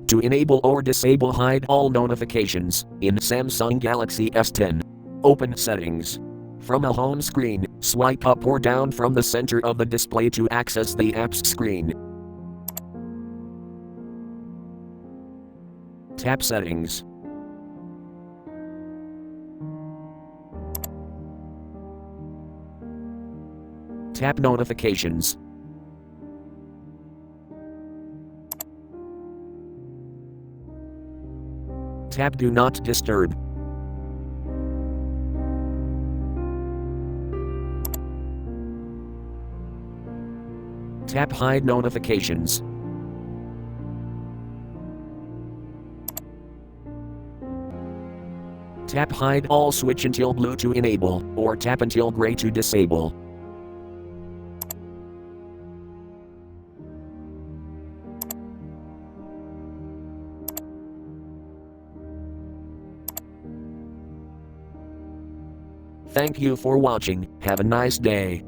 To enable or disable hide all notifications in Samsung Galaxy S10. Open Settings. From a home screen, swipe up or down from the center of the display to access the apps screen. Tap Settings. Tap Notifications. Tap Do Not Disturb. Tap Hide Notifications. Tap Hide All, switch until blue to enable, or tap until gray to disable. Thank you for watching. Have a nice day.